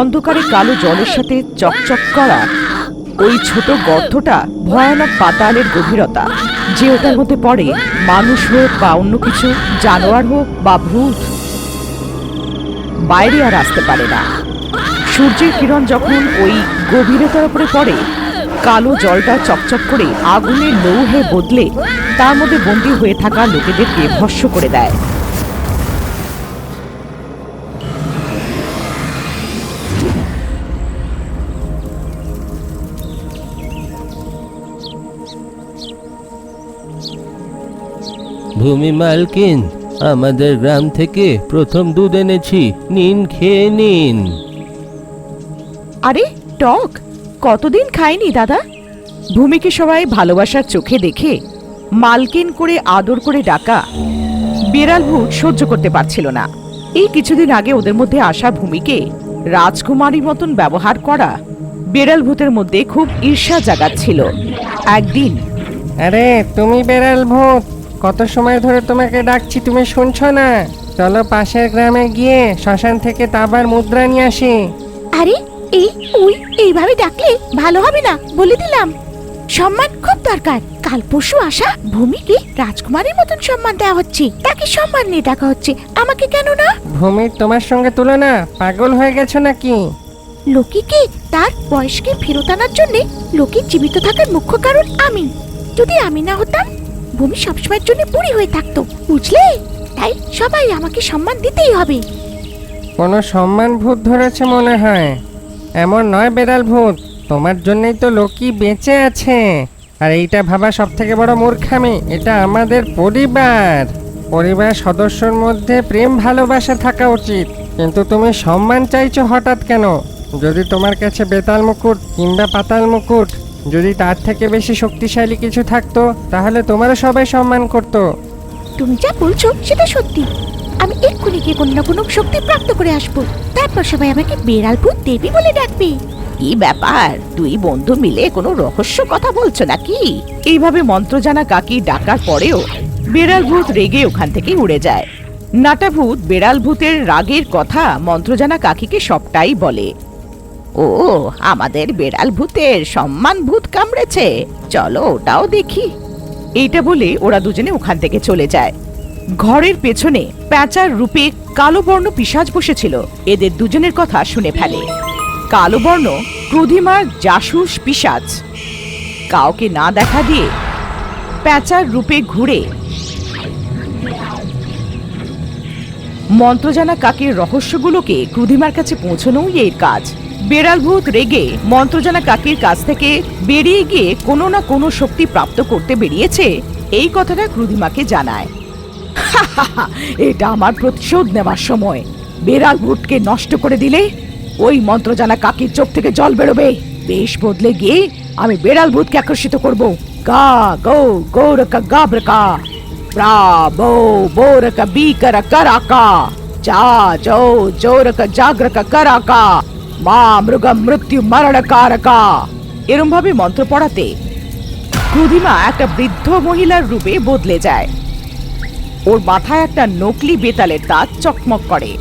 অন্ধকারে কালো জলের সাথে চকচক করা ওই ছোট গর্তটা ভয়ানক পাতালের গভীরতা। যে ওটার মধ্যে পড়ে, মানুষ হোক বা অন্য কিছু, জানোয়ার হোক বা ভূত, বাইরে আর আসতে পারে না। সূর্যের কিরণ যখন ওই গভীরতার উপরে পড়ে, কালো জলটা চকচক করে আগুনের লৌহে বদলে তার মধ্যে বন্দী হয়ে থাকা লোকেদেরকে ভস্ম করে দেয়। ভূমি মালকিন, আমাদের গ্রাম থেকে প্রথম দুধ এনেছি, নিন, খেয়ে নিন। আরে টক, কতদিন খাইনি দাদা। ভূমিকে সবাই ভালোবাসার চোখে দেখে মালকিন করে আদর করে ডাকা বিড়াল ভূত সহ্য করতে পারছিল না। এই কিছুদিন আগে ওদের মধ্যে আসা ভূমিকে রাজকুমারীর মতন ব্যবহার করা বিড়াল ভূতের মধ্যে খুব ঈর্ষা জাগাচ্ছিল। একদিন, আরে তুমি বেড়াল ভূত, কত সময় ধরে তোমাকে ডাকছি, তুমি শুনছো না? চলো পাশের গ্রামে গিয়ে শ্মশান থেকে তাবার মুদ্রা নিয়ে আসি। আরে এইভাবে ডাকলে ভালো হবে না, বলে দিলাম। সম্মান খুব দরকার। কাল পরশু আসা ভূমিকে রাজকুমারীর মতন সম্মান দেওয়া হচ্ছে, তাকে সম্মান নিয়ে ডাকা হচ্ছে, আমাকে কেন না? ভূমির তোমার সঙ্গে তুলনা, পাগল হয়ে গেছো নাকি? লোকিকে তার বয়সকে ফেরত আনার জন্য লোকের জীবিত থাকার মুখ্য কারণ আমি। যদি আমি না হতাম, ভূমি সবসময়ের জন্য বুড়ি হয়ে থাকতো, বুঝলে? তাই সবাই আমাকে সম্মান দিতেই হবে। কোনো সম্মান ভূত ধরেছে মনে হয়। এমন নয় বেড়াল ভূত, তোমার জন্যই তো লোকি বেঁচে আছে। আর এইটা ভাবা সব থেকে বড় মূর্খামি। এটা আমাদের পরিবার সদস্যর মধ্যে প্রেম ভালোবাসা থাকা উচিত। কিন্তু তুমি সম্মান চাইছো হঠাৎ কেন? যদি তোমার কাছে বেতাল মুকুট কিংবা পাতাল মুকুট, যদি তার থেকে বেশি শক্তিশালী কিছু থাকতো, তাহলে তোমারও সবাই সম্মান করতো। তুমি যা বলছো সেটা সত্যি। আমি এক্ষুনি গিয়ে কোনো না কোনো শক্তি প্রাপ্ত করে আসবো, তারপর সবাই আমাকে বেড়াল ভূত দেবী বলে ডাকবে। কি ব্যাপার, দুই বন্ধু মিলে কোনো রহস্য কথা বলছো নাকি? এইভাবে মন্ত্র জানা কাকি ডাকার পরেও বেড়াল ভূত রেগে ওখান থেকে উড়ে যায়। নাটা ভূত বেড়াল ভূতের রাগের কথা মন্ত্র জানা কাকিকে সবটাই বলে। ও, আমাদের বেড়াল ভূতের সম্মান ভূত কামড়েছে, চলো ওটাও দেখি। এইটা বলে ওরা দুজনে ওখান থেকে চলে যায়। ঘরের পেছনে প্যাঁচার রূপে কালো বর্ণ পিশাচ বসেছিল। এদের দুজনের কথা শুনে ফেলে। কালো বর্ণ ক্রোধিমার জাসুস পিশাচ কাউকে না দেখা দিয়ে প্যাঁচার রূপে ঘুরে মন্ত্রজানা কাকের রহস্যগুলোকে ক্রোধিমার কাছে পৌঁছানোই এর কাজ। বেড়াল ভূত রেগে মন্ত্রজানা কাকির কাছ থেকে বেরিয়ে গিয়ে কোনো না কোনো শক্তি প্রাপ্ত করতে বেরিয়েছে, এই কথাটা ক্রোধিমাকে জানায়। এটা আমার প্রতিশোধ নেওয়ার সময়। বেড়াল ভূতকে নষ্ট করে দিলে ওই মন্ত্রজানা কাকির চোখ থেকে জল বেরোবে। বেশ বদলে গিয়ে আমি বেড়াল ভূতকে আকর্ষিত করব। গা গো গৌরকা গাব্রকা প্রা বো বোরকা বিকরা কারাকা যা জো জোরকা জাগ্রকা কারাকা মা মৃগ মৃত্যু মরণ কারকা। এরম ভাবে মন্ত্র পড়াতে ক্রোধিমা একটা বৃদ্ধ মহিলার রূপে বদলে যায়। ওর মাথায় একটা নকলি বেতালের তাজ চকমক করে।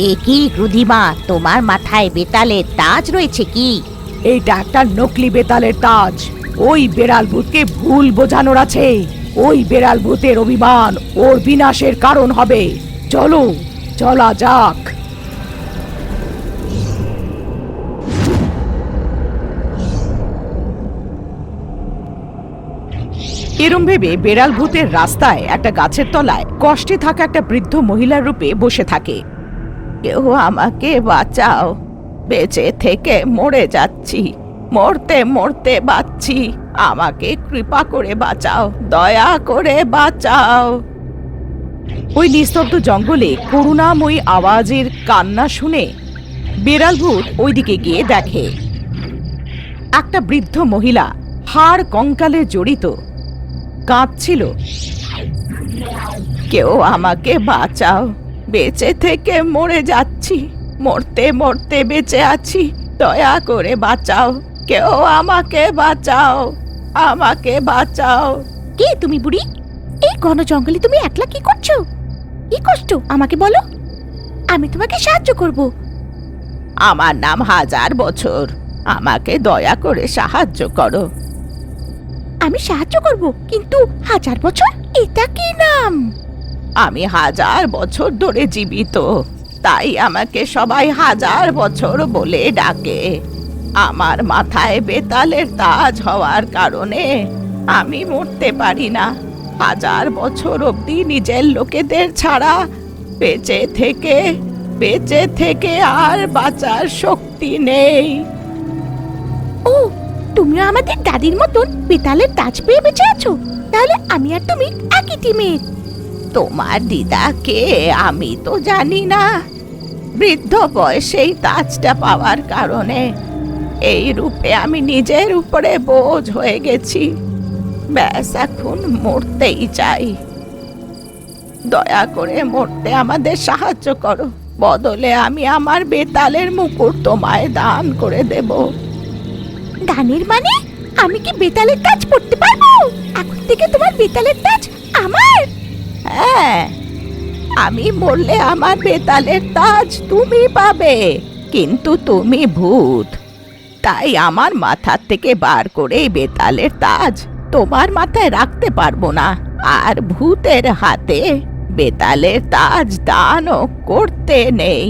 এ কি ক্রোধিমা, তোমার মাথায় বেতালের তাজ রয়েছে কি? এইটা একটা নকলি বেতালের তাজ। ওই বেড়াল ভূতকে ভুল বোঝানোর আছে। ওই বেড়াল ভূতের অভিমান ওর বিনাশের কারণ হবে। চলো, চলা যাক। এরম ভেবে বেড়াল ভূতের রাস্তায় একটা গাছের তলায় কষ্টে থাকা একটা বৃদ্ধ মহিলার রূপে বসে থাকে। কেউ আমাকে বাঁচাও, বেঁচে থেকে মরে যাচ্ছি, মরতে মরতে বাঁচছি, আমাকে কৃপা করে বাঁচাও, দয়া করে বাঁচাও। ওই নিস্তব্ধ জঙ্গলে করুণাময়ী আওয়াজের কান্না শুনে বেড়াল ভূত ওইদিকে গিয়ে দেখে একটা বৃদ্ধ মহিলা হাড় কঙ্কালে জড়িত কাঁদছিল। কেউ আমাকে বাঁচাও, বেঁচে থেকে মরে যাচ্ছি, মরতে মরতে বেঁচে আছি, দয়া করে বাঁচাও, কেউ আমাকে বাঁচাও, আমাকে বাঁচাও। কে তুমি বুড়ি? এই ঘন জঙ্গলে তুমি একলা কি করছো? কি কষ্ট আমাকে বলো, আমি তোমাকে সাহায্য করব। আমার নাম হাজার বছর। আমাকে দয়া করে সাহায্য করো। আমি সাহায্য করব, কিন্তু 1000 বছর এটা কি নাম? আমি হাজার বছর ধরে জীবিত, তাই আমাকে সবাই হাজার বছর বলে ডাকে। আমার মাথায় বেতালের তাজ হওয়ার কারণে আমি মরতে পারি না। 1000 বছর অবধি নিজের লোকেদের ছাড়া বেঁচে থেকে আর বাঁচার শক্তি নেই। ও, তুমিও আমাদের দাদির মতন বেতালের তাজ পেয়ে বেঁচে আছো? তাহলে আমি আর তুমি একই টিমের। তোমার দিদাকে আমি তো জানি না। বৃদ্ধ বয়সেই তাজটা পাওয়ার কারণে এই রূপে আমি নিজের উপরে বোঝ হয়ে গেছি। ব্যাস, এখন মরতেই চাই। দয়া করে মরতে আমাদের সাহায্য করো, বদলে আমি আমার বেতালের মুকুট তোমায় দান করে দেব। দানের মানে? আমি কি বেতালের তাজ পড়তে পারবো? এখন থেকে তোমার বেতালের তাজ আমার। হ্যাঁ, আমি মরলে আমার বেতালের তাজ তুমি পাবে, কিন্তু তুমি ভূত, তাই আমার মাথার থেকে বার করে এই বেতালের তাজ তোমার মাথায় রাখতে পারবো না। আর ভূতের হাতে বেতালের তাজ দানও করতে নেই।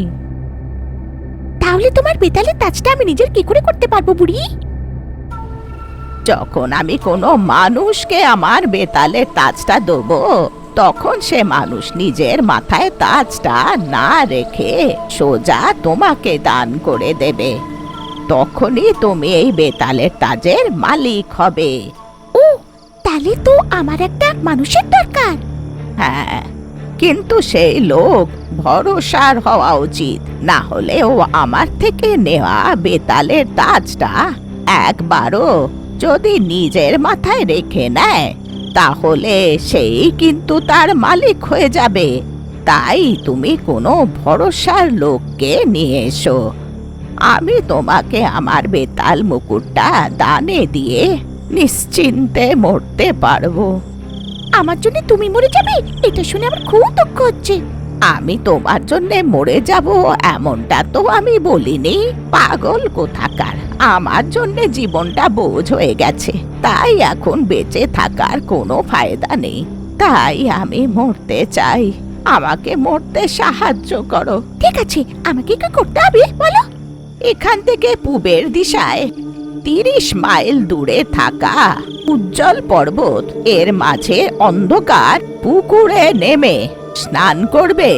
তাহলে তোমার বেতালের তাজটা আমি নিজের কি করে করতে পারবো বুড়ি? যখন আমি কোনো মানুষকে আমার বেতালের তাজটা দেবো, তখন সে মানুষ নিজের মাথায় তাজটা না রেখে সোজা তোমাকে দান করে দেবে। তখনই তুমি এই বেতালের তাজের মালিক হবে। ও, তাহলে তো আমার একটা মানুষের দরকার। হ্যাঁ, কিন্তু সেই লোক ভরসার হওয়া উচিত, না হলে ও আমার থেকে নেওয়া বেতালের তাজটা একবারও যদি নিজের মাথায় রেখে নেয়, তাহলে সেই কিন্তু তার মালিক হয়ে যাবে। তাই তুমি কোনো ভরসার লোককে নিয়ে এসো। আমি তোমাকে আমার বেতাল মুকুটটা দানে দিয়ে নিশ্চিন্তে মরতে পারবো। আমার জন্য তুমি মরে যাবে, এটা শুনে আমার খুব দুঃখ হচ্ছে। আমি তোমার জন্য মরে যাব এমনটা তো আমি বলিনি, পাগল কোথাকার। আমার জন্য জীবনটা বোঝ হয়ে গেছে, তাই এখন বেঁচে থাকার কোনো ফায়দা নেই। তাই আমি মরতে চাই, আমাকে মরতে সাহায্য করো। ঠিক আছে, আমাকে কি করতে হবে বলো? এখান থেকে পূবের দিশায় 30 মাইল দূরে থাকা উজ্জ্বল পর্বত এর মাঝে অন্ধকার পুকুরে নেমে স্নান করবে,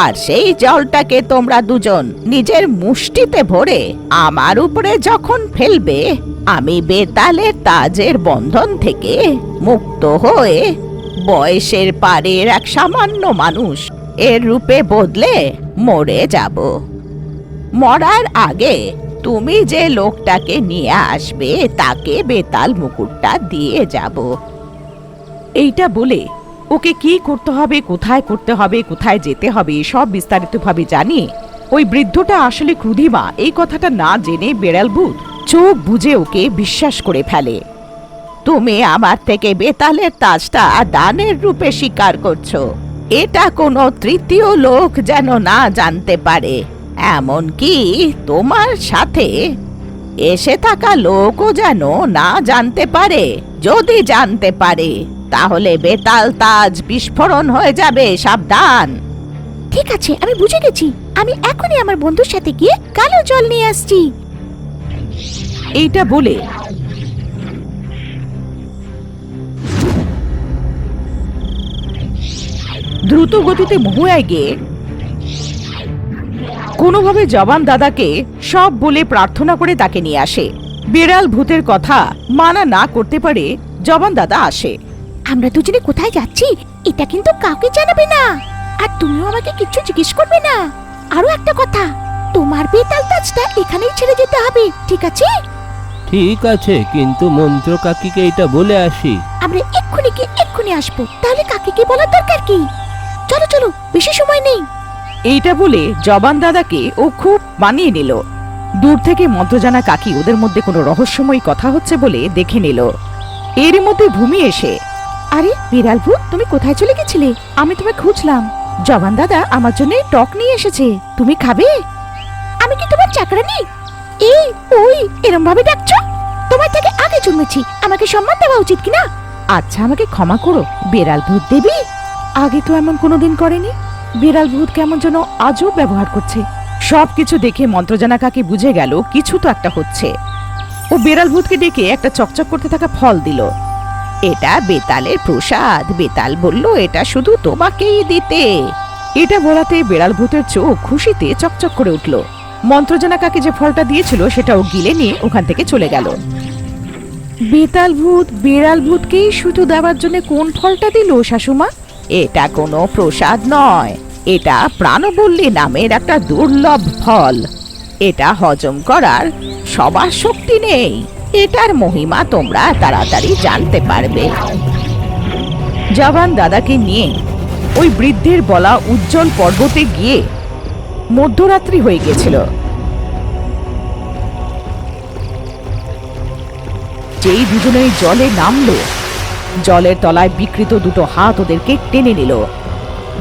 আর সেই জলটাকে তোমরা দুজন নিজের মুষ্টিতে ভরে আমার উপরে যখন ফেলবে, আমি বেতালের তাজের বন্ধন থেকে মুক্ত হয়ে বয়সের পারের এক সামান্য মানুষ এর রূপে বদলে মরে যাব। মরার আগে তুমি যে লোকটাকে নিয়ে আসবে তাকে বেতাল মুকুটটা দিয়ে যাব। এইটা বলে ওকে কি করতে হবে, কোথায় করতে হবে, কোথায় যেতে হবে সব বিস্তারিতভাবে জানিয়ে ওই বৃদ্ধটা আসলে ক্রুধিমা এই কথাটা না জেনে বেড়াল ভূত চোখ বুজে ওকে বিশ্বাস করে ফেলে। তুমি আমার থেকে বেতালের তাজটা দানের রূপে স্বীকার করছো, এটা কোনো তৃতীয় লোক যেন না জানতে পারে, এমনকি তোমার সাথে এসে থাকা লোকও যেন না জানতে পারে। যদি জানতে পারে তাহলে বেতাল তাজ বিস্ফোরণ হয়ে যাবে, সাবধান। ঠিক আছে, আমি বুঝে গেছি। আমি এখনই আমার বন্ধুর সাথে গিয়ে কালো জল নিয়ে আসছি। এইটা বলে দ্রুত গতিতে মহুয়ায় গিয়ে কোনোভাবে জবান দাদাকে সব বলে প্রার্থনা করে তাকে নিয়ে আসে। বিড়াল ভূতের কথা মানা না করতে পারে জবান দাদা আসে। আমরা দুজনে কোথায় যাচ্ছি এটা কিন্তু কাউকে জানাবে না, আর তুমিও আমাকে কিছু জিজ্ঞেস করবে না। আরো একটা কথা, তোমার বেতাল তাজটা এখানেই ছেড়ে যেতে হবে, ঠিক আছে? ঠিক আছে, কিন্তু মন্ত্র কাকিকে এটা বলে আসি। আমরা এক্ষুনি আসবো। তাহলে কাকিকে বলার দরকার কি? চলো চলো, বেশি সময় নেই। এইটা বলে জবান দাদাকে ও খুব মানিয়ে নিল। দূর থেকে মন্ত্রজানা কাকি ওদের মধ্যে কোনো রহস্যময় কথা হচ্ছে বলে দেখে নিল। এর মধ্যে ভূমি এসে, আরে বিড়াল ভূত, তুমি কোথায় চলে গেছিলে? আমি তোমায় খুঁজলাম। জবান দাদা আমার জন্য টক নিয়ে এসেছে, তুমি খাবে? আমি কি কি তোমার চাকরানি? এই ওই এরম ভাবে ডাকছো? তোমার থেকে আগে জন্মেছি, আমাকে সম্মান দেওয়া উচিত কি না? আচ্ছা আমাকে ক্ষমা করো বেড়াল ভূত দেবী, আগে তো এমন কোনোদিন করেনি। বেড়াল ভূত কেমন যেন আজও ব্যবহার করছে। সবকিছু দেখে মন্ত্রজানা কাকি বুঝে গেল কিছু তো একটা হচ্ছে। ও বেড়াল ভূতকে ডেকে একটা চকচক করতে থাকা ফল দিল। এটা বেতালের প্রসাদ, বেতাল বলল এটা শুধু তোমাকেই দিতে। এটা বলাতে বেড়াল ভূতের চোখ খুশিতে চকচক করে উঠল। মন্ত্রজানা কাকি যে ফলটা দিয়েছিল সেটাও গিলে নিয়ে ওখান থেকে চলে গেল। বেতাল ভূত বেড়াল ভূতকেই শুধু দেওয়ার জন্য কোন ফলটা দিল শাশুমা? এটা কোনো প্রসাদ নয়, এটা প্রাণবল্লী নামের একটা দুর্লভ ফল। এটা হজম করার সবার শক্তি নেই। এটার মহিমা তোমরা তাড়াতাড়ি জানতে পারবে। জওয়ান দাদাকে নিয়ে ওই বৃদ্ধের বলা উজ্জ্বল পর্বতে গিয়ে মধ্যরাত্রি হয়ে গেছিল। যেই দুজনেই জলে নামলো, জলের তলায় বিকৃত দুটো হাত ওদেরকে টেনে নিল।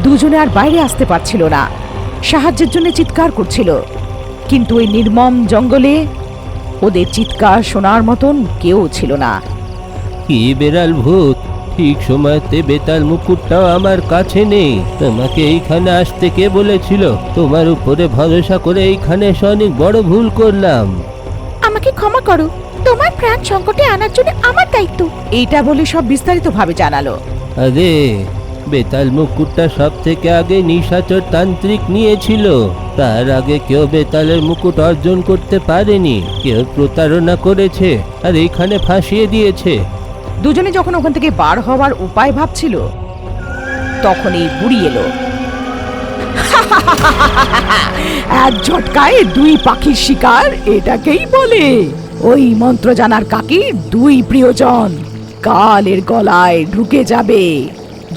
দুজনে আর বাইরে আসতে পারছিল না, সাহায্যের জন্য চিৎকার করছিল। কিন্তু ওই নির্মম জঙ্গলে ওদের চিৎকার শোনার মতন কেউ ছিল না। কি বেড়াল ভূত, ঠিক সময়তে বেতাল মুকুটটাও আমার কাছে নেই। তোমাকে এইখানে আসতে কে বলেছিল? তোমার উপরে ভরসা করে এইখানে এসে অনেক বড় ভুল করলাম। আমাকে ক্ষমা করো, তোমার প্রাণ সংকটে আনার জন্য আমার দায়িত্ব। এইটা বলে সব বিস্তারিত ভাবে জানালো। আরে বেতাল মুকুটটা সব থেকে আগে নিশাচর তান্ত্রিক নিয়েছিল। তার আগে কেউ বেতালের মুকুট অর্জন করতে পারেনি। কেউ প্রতারণা করেছে আর এইখানে ফাঁসিয়ে দিয়েছে। দুজনে যখন ওখান থেকে বার হওয়ার উপায় ভাবছিল তখন এই বুড়ি এলো। এক ঝটকায় দুই পাখির শিকার এটাকেই বলে। ওই মন্ত্র জানার কাকির দুই প্রিয়জন কালের গলায় ঢুকে যাবে।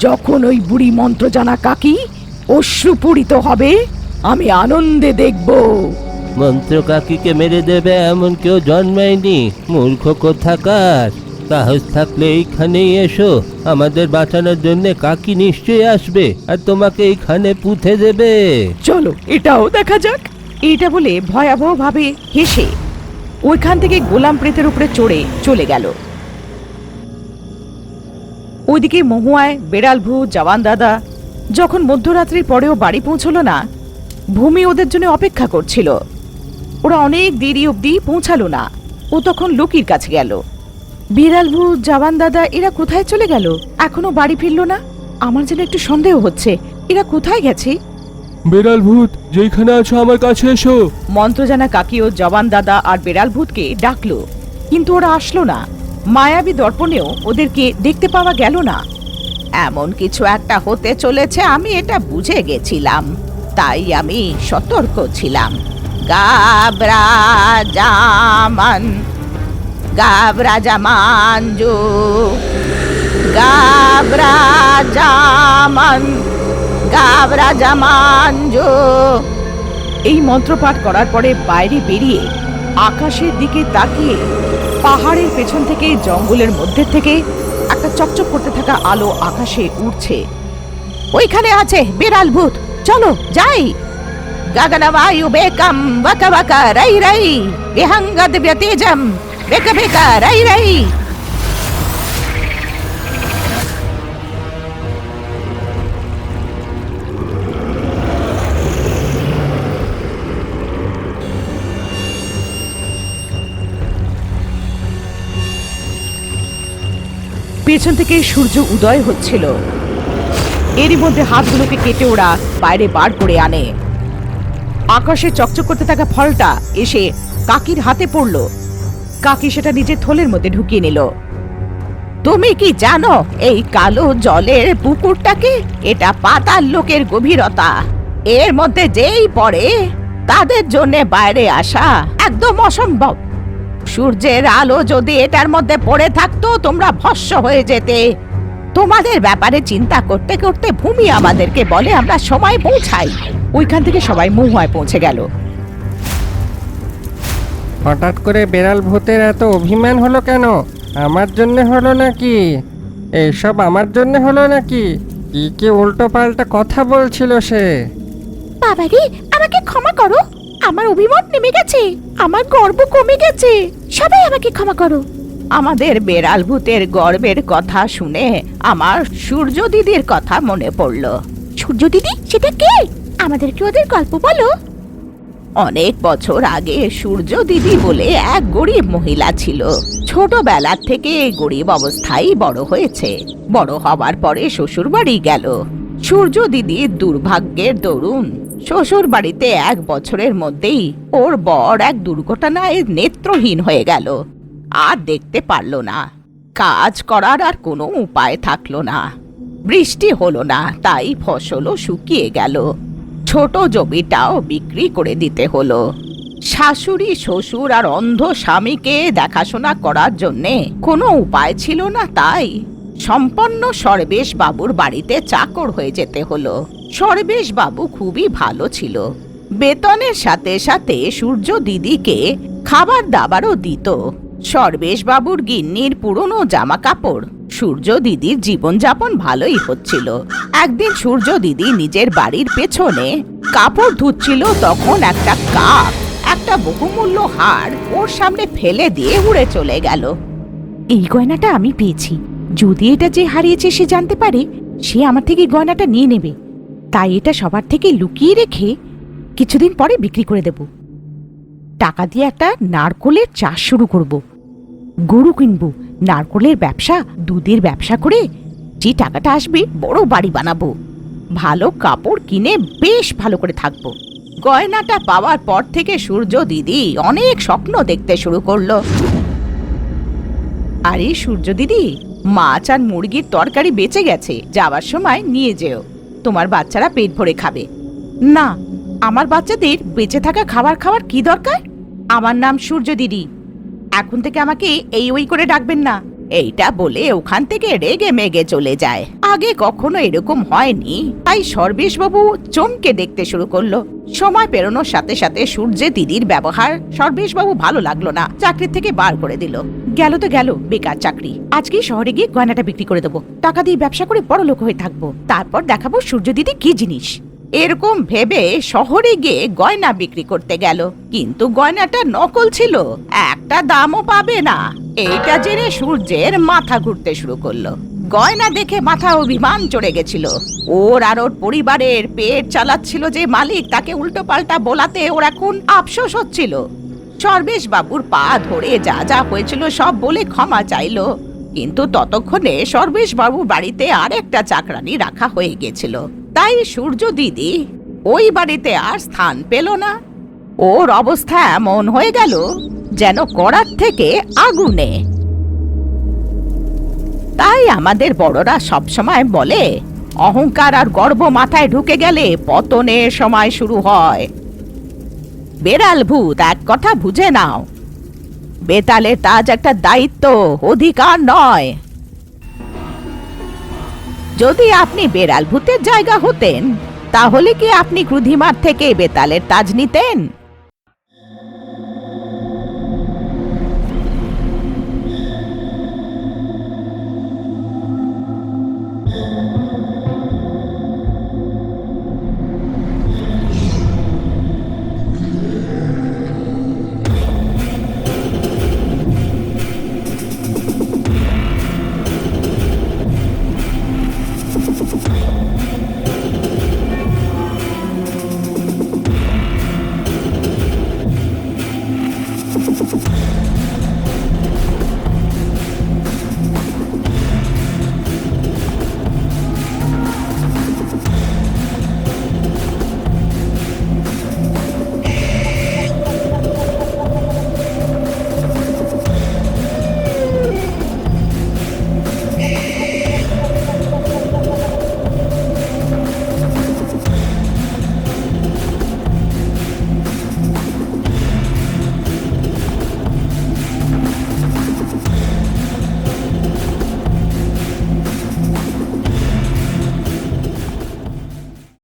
যখন ওই বুড়ি মন্ত্র জানা কাকি অশ্রুপূরিত হবে আমি আনন্দে দেখব। মন্ত্র কাকিকে মেরে দেবে এমন কেউ জন্মায়নি, মূর্খ কোথাকার। সাহস থাকলে এইখানেই এসো, আমাদের বাঁচানোর জন্য কাকি নিশ্চয়ই আসবে আর তোমাকে এইখানে পুঁতে দেবে। চলো এটাও দেখা যাক। এইটা বলে ভয়াবহ ভাবে হেসে ওইখান থেকে গোলাম প্রেতের উপরে চড়ে চলে গেল। ওইদিকে মহুয়ায় বেড়াল ভূত জওয়ান দাদা যখন মধ্যরাত্রির পরেও বাড়ি পৌঁছলো না, ভূমি ওদের জন্য অপেক্ষা করছিল। ওরা অনেক দেরি অবধি পৌঁছালো না। ও তখন লুকির কাছে গেল। বিড়াল ভূত জওয়ান দাদা এরা কোথায় চলে গেল? এখনো বাড়ি ফিরলো না। আমার যেন একটু সন্দেহ হচ্ছে, এরা কোথায় গেছে? বেড়াল ভূত, যেখানে আছো আমার কাছে এসো। মন্ত্রজানা কাকি ও জওয়ান দাদা আর বেড়াল ভূতকে ডাকলো, কিন্তু ওরা আসলো না। মায়াবী দর্পণেও ওদেরকে দেখতে পাওয়া গেল না। এমন কিছু একটা হতে চলেছে আমি এটা বুঝে গেছিলাম, তাই আমি সতর্ক ছিলাম। গাবরা জামান গাবরা জামানজু গাবরা জামান গাবরা জামানজু। এই মন্ত্রপাঠ করার পরে বাইরে বেরিয়ে আকাশের দিকে তাকিয়ে পাহাড়ের পেছন থেকে জঙ্গলের মধ্যে থেকে একটা চকচক করতে থাকা আলো আকাশে উঠছে। ওইখানে আছে বিড়াল ভূত, চলো যাই। গগনবায়ু বেকম বকা বকা রাই রাই বিহঙ্গদ ব্যতেজম বেকা বেকা রাই রাই। পেছন থেকে সূর্য উদয় হচ্ছিল। এরই মধ্যে হাতগুলোকে কেটে ওরা বাইরে বার করে আনে। আকাশে চকচক করতে থাকা ফলটা এসে কাকির হাতে পড়ল। কাকি সেটা নিজের থলের মধ্যে ঢুকিয়ে নিল। তুমি কি জানো এই কালো জলের পুকুরটাকে? এটা পাতাল লোকের গভীরতা। এর মধ্যে যেই পড়ে তাদের জন্য বাইরে আসা একদম অসম্ভব। সূর্যের আলো যদি এটার মধ্যে পড়ে থাকতো তোমরা ভস্ম হয়ে যেতে। তোমাদের ব্যাপারে চিন্তা করতে করতে ভূমি আমাদেরকে বলে আমরা সময় পৌঁছাই। ওইখান থেকে সবাই মহুয়ায় পৌঁছে গেল। হঠাৎ করে বেড়াল ভূতের এত অভিমান হলো কেন? আমার জন্য হলো নাকি? এইসব আমার জন্য হলো নাকি? কি উল্টো পাল্টা কথা বলছিল সে? বাবারে, আমাকে ক্ষমা করো। আমার অভিমান নেমে গেছে, আমার গর্ব কমে গেছে। সবাই আমাকে ক্ষমা করো। আমাদের বেড়াল ভূতের গর্বের কথা শুনে আমার সূর্য দিদির কথা মনে পড়ল। সূর্য দিদি, সেটা কে? আমাদেরকে ওদের গল্প বলো। অনেক বছর আগে সূর্য দিদি বলে এক গরিব মহিলা ছিল। ছোটবেলা থেকে গরিব অবস্থায় বড় হয়েছে। বড় হবার পরে শ্বশুর বাড়ি গেল। সূর্য দিদির দুর্ভাগ্যের দরুন শ্বশুর বাড়িতে 1 বছরের মধ্যেই ওর বর এক দুর্ঘটনায় নেত্রহীন হয়ে গেল। আর দেখতে পারল না। কাজ করার আর কোনো উপায় থাকলো না। বৃষ্টি হলো না, তাই ফসলও শুকিয়ে গেল। ছোট জমিটাও বিক্রি করে দিতে হলো। শাশুড়ি, শ্বশুর আর অন্ধ স্বামীকে দেখাশোনা করার জন্যে কোনো উপায় ছিল না, তাই সম্পন্ন সর্বেশ বাবুর বাড়িতে চাকর হয়ে যেতে হলো। সর্বেশ বাবু খুবই ভালো ছিল। বেতনের সাথে সাথে সূর্য দিদিকে খাবার দাবারও দিত। সর্বেশ বাবুর গিন্নির পুরনো জামা কাপড় সূর্য দিদির জীবনযাপন ভালোই হচ্ছিল। একদিন সূর্য দিদি নিজের বাড়ির পেছনে কাপড় ধুচ্ছিল, তখন একটা কাক একটা বহুমূল্য হার ওর সামনে ফেলে দিয়ে উড়ে চলে গেল। এই গয়নাটা আমি পেয়েছি। যদি এটা যে হারিয়েছে সে জানতে পারে, সে আমার থেকে গয়নাটা নিয়ে নেবে। তাই এটা সবার থেকে লুকিয়ে রেখে কিছুদিন পরে বিক্রি করে দেব। টাকা দিয়ে একটা নারকোলের চাষ শুরু করব। গরু কিনবো, নারকোলের ব্যবসা, দুধের ব্যবসা করে যে টাকাটা আসবে বড় বাড়ি বানাবো। ভালো কাপড় কিনে বেশ ভালো করে থাকবো। গয়নাটা পাওয়ার পর থেকে সূর্য দিদি অনেক স্বপ্ন দেখতে শুরু করলো। আরে সূর্য দিদি, মাছ আর মুরগির তরকারি বেঁচে গেছে, যাওয়ার সময় নিয়ে যেও। তোমার বাচ্চারা পেট ভরে খাবে। না, আমার বাচ্চাদের বেঁচে থাকা খাবার খাওয়ার কি দরকার? আমার নাম সূর্য দিদি, এখন থেকে আমাকে এই ওই করে ডাকবেন না। এইটা বলে ওখান থেকে রেগে মেগে চলে যায়। আগে কখনো এরকম হয়নি, তাই সর্বেশ বাবু চমকে দেখতে শুরু করলো। সময় পেরোনোর সাথে সাথে সূর্য দিদির ব্যবহার সর্বেশ বাবু ভালো লাগলো না, চাকরি থেকে বার করে দিল। গেল তো গেল বেকার চাকরি। আজকে শহরে গিয়ে গয়নাটা বিক্রি করে দেবো, টাকা দিয়ে ব্যবসা করে বড় লোক হয়ে থাকবো। তারপর দেখাবো সূর্য দিদি কি জিনিস। এরকম ভেবে শহরে গিয়ে গয়না বিক্রি করতে গেল, কিন্তু গয়নাটা নকল ছিল, একটা দামও পাবে না। এইটা জেনে সূর্যের মাথা ঘুরতে শুরু করলো। গয়না দেখে মাথা অভিমান চড়ে গেছিল। ওর আর ওর পরিবারের পেট চালাচ্ছিল যে মালিক, তাকে উল্টো পাল্টা বলাতে ওর এখন আফসোস হচ্ছিল। সর্বেশ বাবুর পা ধরে যা যা হয়েছিল সব বলে ক্ষমা চাইলো, কিন্তু ততক্ষণে সর্বেশ বাবুর বাড়িতে আরেকটা চাকরানি রাখা হয়ে গেছিল। তাই সূর্য দিদি ওই বাড়িতে আর স্থান পেল না। ওর অবস্থা এমন হয়ে গেল যেন কড়ার থেকে আগুনে। তাই আমাদের বড়রা সবসময় বলে, অহংকার আর গর্ব মাথায় ঢুকে গেলে পতনের সময় শুরু হয়। বেড়াল ভূত, এক কথা বুঝে নাও, বেতালের তাজ একটা দায়িত্ব, অধিকার নয়। যদি আপনি বেড়াল ভূতের জায়গা হতেন, তাহলে কি আপনি ক্রুধিমার থেকে বেতালের তাজ নিতেন?